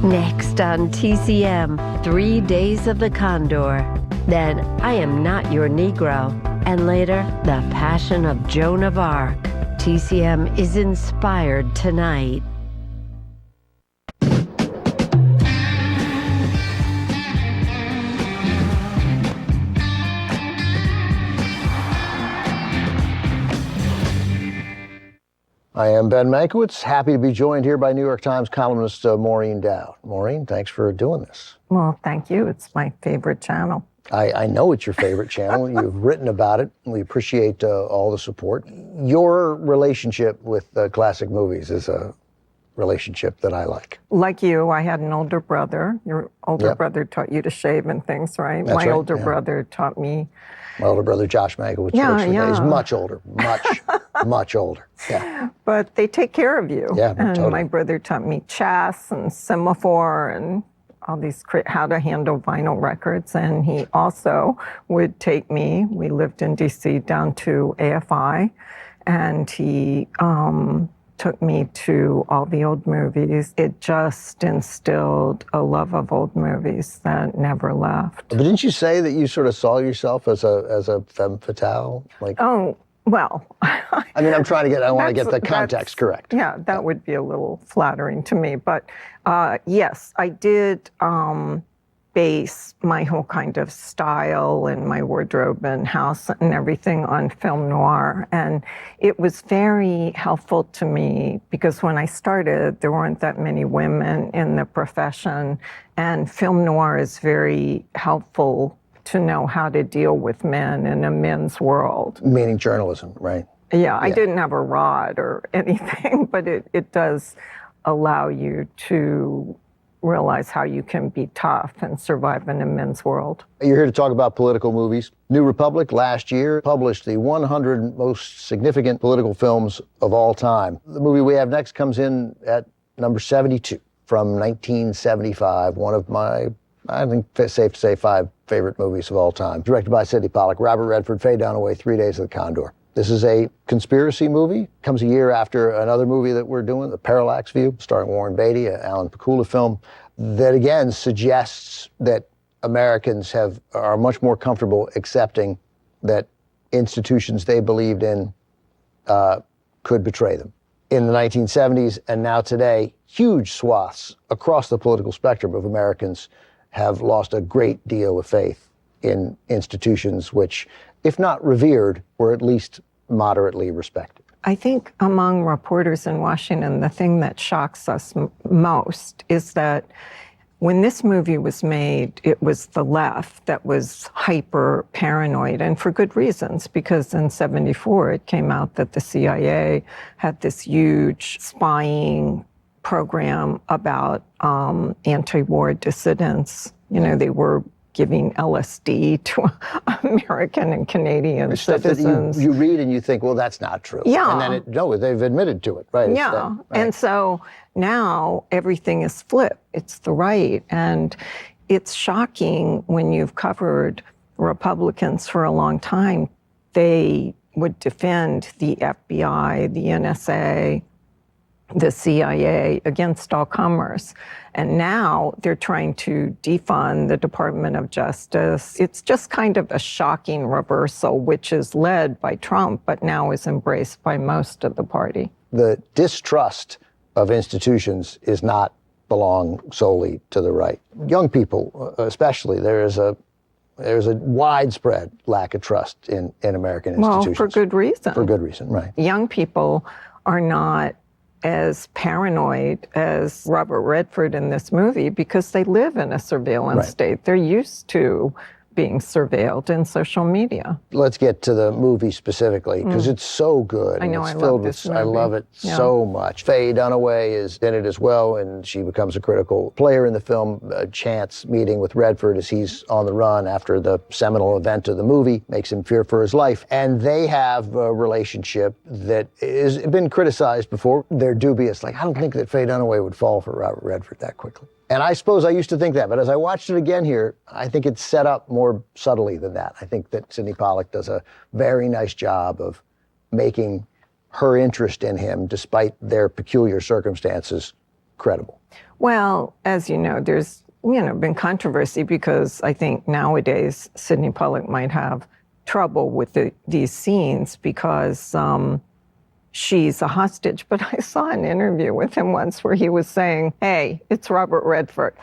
Next on TCM, 3 Days of the Condor. Then, I Am Not Your Negro. And later, The Passion of Joan of Arc. TCM is inspired tonight. I am Ben Mankiewicz, happy to be joined here by New York Times columnist Maureen Dowd. Maureen, thanks for doing this. Well, thank you. It's my favorite channel. I know it's your favorite channel. You've written about it. We appreciate all the support. Your relationship with classic movies is a relationship that I like. Like you, I had an older brother. Your older brother taught you to shave and things, right? That's my right, older brother taught me. My older brother, Josh Mankiewicz, he's much older, much older. Yeah. But they take care of you. Yeah, and totally. My brother taught me chess and semaphore and all these, how to handle vinyl records. And he also would take me, we lived in DC, down to AFI, and he took me to all the old movies. It just instilled a love of old movies that never left. But didn't you say that you sort of saw yourself as a femme fatale? Oh, well. I mean, I want to get the context correct. Yeah, that would be a little flattering to me. But yes, I did base my whole kind of style and my wardrobe and house and everything on film noir. And it was very helpful to me because when I started, there weren't that many women in the profession. And film noir is very helpful to know how to deal with men in a men's world. Meaning journalism, right? Yeah, I didn't have a rod or anything, but it does allow you to realize how you can be tough and survive in a men's world. You're here to talk about political movies. New Republic last year published the 100 most significant political films of all time. The movie we have next comes in at number 72 from 1975, one of my, I think it's safe to say, 5 favorite movies of all time. Directed by Sidney Pollack, Robert Redford, Faye Dunaway, 3 Days of the Condor. This is a conspiracy movie. Comes a year after another movie that we're doing, The Parallax View, starring Warren Beatty, an Alan Pakula film, that again suggests that Americans are much more comfortable accepting that institutions they believed in could betray them. In the 1970s and now today, huge swaths across the political spectrum of Americans have lost a great deal of faith in institutions which, if not revered, were at least moderately respected. I think among reporters in Washington, the thing that shocks us most is that when this movie was made, it was the left that was hyper paranoid, and for good reasons, because in '74 it came out that the CIA had this huge spying program about anti-war dissidents. You know, they were giving LSD to American and Canadian citizens. That you read and you think, well, that's not true. Yeah. And then they've admitted to it, right? Yeah. And so now everything is flipped. It's the right. And it's shocking when you've covered Republicans for a long time. They would defend the FBI, the NSA, the CIA against all comers. And now they're trying to defund the Department of Justice. It's just kind of a shocking reversal, which is led by Trump, but now is embraced by most of the party. The distrust of institutions is not belong solely to the right. Young people, especially, there's a widespread lack of trust in American institutions. Well, for good reason. For good reason, right. Young people are not as paranoid as Robert Redford in this movie because they live in a surveillance state. They're used to being surveilled in social media. Let's get to the movie specifically, because it's so good. I know, it's I filled love this with, movie. I love it so much. Faye Dunaway is in it as well, and she becomes a critical player in the film. A chance meeting with Redford as he's on the run after the seminal event of the movie makes him fear for his life. And they have a relationship that has been criticized before. They're dubious. Like, I don't think that Faye Dunaway would fall for Robert Redford that quickly. And I suppose I used to think that, but as I watched it again here, I think it's set up more subtly than that. I think that Sidney Pollack does a very nice job of making her interest in him, despite their peculiar circumstances, credible. Well, as you know, there's been controversy because I think nowadays Sydney Pollack might have trouble with these scenes because she's a hostage. But I saw an interview with him once where he was saying, "Hey, it's Robert Redford."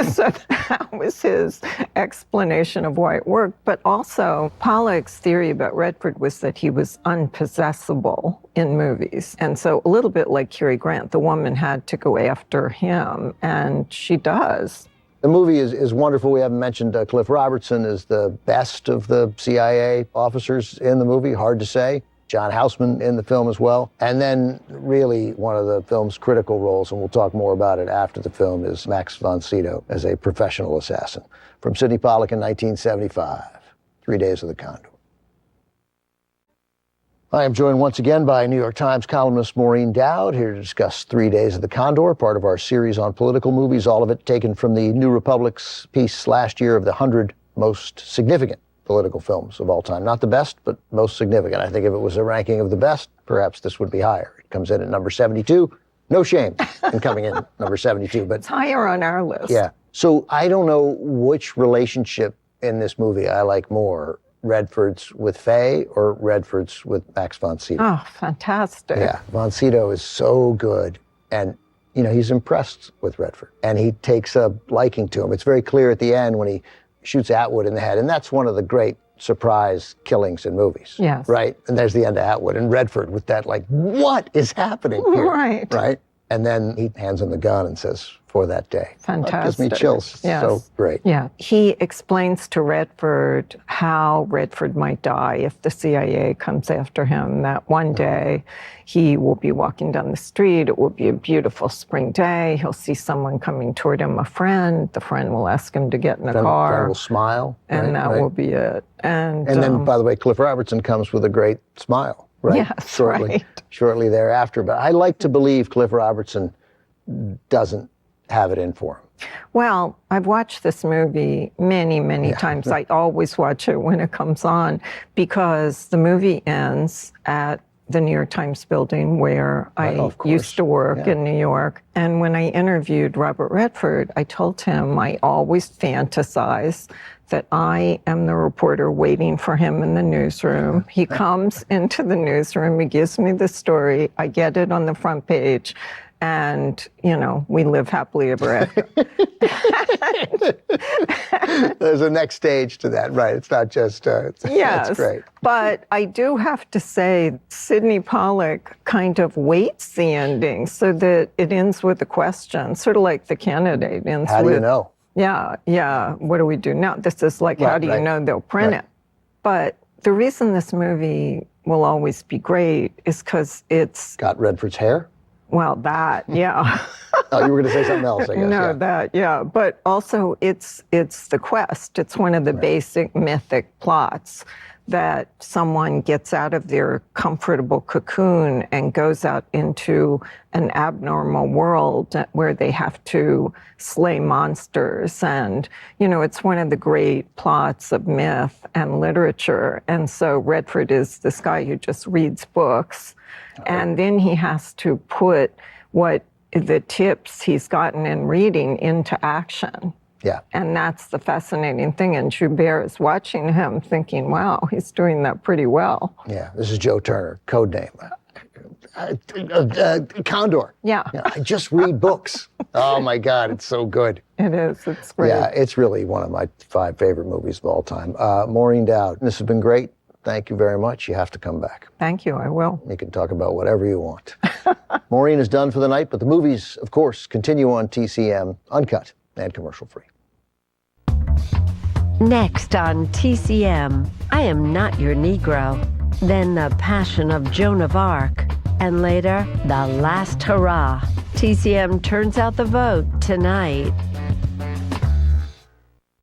So that was his explanation of why it worked. But also, Pollack's theory about Redford was that he was unpossessable in movies. And so a little bit like Cary Grant, the woman had to go after him, and she does. The movie is wonderful. We haven't mentioned Cliff Robertson is the best of the CIA officers in the movie, hard to say. John Houseman in the film as well. And then really one of the film's critical roles, and we'll talk more about it after the film, is Max von Sydow as a professional assassin. From Sydney Pollack in 1975, 3 Days of the Condor. I am joined once again by New York Times columnist Maureen Dowd, here to discuss 3 Days of the Condor, part of our series on political movies, all of it taken from the New Republic's piece last year of the 100 most significant political films of all time. Not the best, but most significant. I think if it was a ranking of the best, perhaps this would be higher. It comes in at number 72. No shame in coming in number 72. But it's higher on our list. Yeah. So I don't know which relationship in this movie I like more, Redford's with Faye or Redford's with Max von Sydow. Oh, fantastic. Yeah, von Sydow is so good. And, he's impressed with Redford. And he takes a liking to him. It's very clear at the end when he shoots Atwood in the head. And that's one of the great surprise killings in movies. Yes. Right? And there's the end of Atwood and Redford with that, what is happening here? Right. Right? And then he hands him the gun and says, "For that day." Fantastic. That gives me chills. Yes. So great. Yeah. He explains to Redford how Redford might die if the CIA comes after him, that one day he will be walking down the street. It will be a beautiful spring day. He'll see someone coming toward him, a friend. The friend will ask him to get in the car. Friend will smile. And that will be it. And then, by the way, Cliff Robertson comes with a great smile. Right? Yes, Shortly thereafter. But I like to believe Cliff Robertson doesn't have it in for him. Well, I've watched this movie many times. I always watch it when it comes on because the movie ends at the New York Times building where I used to work in New York. And when I interviewed Robert Redford, I told him I always fantasize that I am the reporter waiting for him in the newsroom. He comes into the newsroom, he gives me the story, I get it on the front page, and, we live happily ever after. There's a next stage to that, right? It's not just, yes, that's great. But I do have to say, Sydney Pollack kind of weights the ending so that it ends with a question, sort of like The Candidate ends with... How do you know? Yeah. What do we do now? This is like, how do you know they'll print it? But the reason this movie will always be great is because it's... Got Redford's hair? Well, that, yeah. Oh, you were going to say something else, I guess. No, that, yeah. But also, it's the quest. It's one of the basic mythic plots that someone gets out of their comfortable cocoon and goes out into an abnormal world where they have to slay monsters. And, it's one of the great plots of myth and literature. And so Redford is this guy who just reads books. And then he has to put what the tips he's gotten in reading into action. Yeah. And that's the fascinating thing. And Joubert is watching him thinking, wow, he's doing that pretty well. Yeah. This is Joe Turner, code name. Condor. Yeah. I just read books. Oh, my God. It's so good. It is. It's great. Yeah. It's really one of my 5 favorite movies of all time. Maureen Dowd, this has been great. Thank you very much. You have to come back. Thank you. I will. You can talk about whatever you want. Maureen is done for the night, but the movies, of course, continue on TCM, uncut and commercial-free. Next on TCM, I Am Not Your Negro. Then The Passion of Joan of Arc. And later, The Last Hurrah. TCM turns out the vote tonight.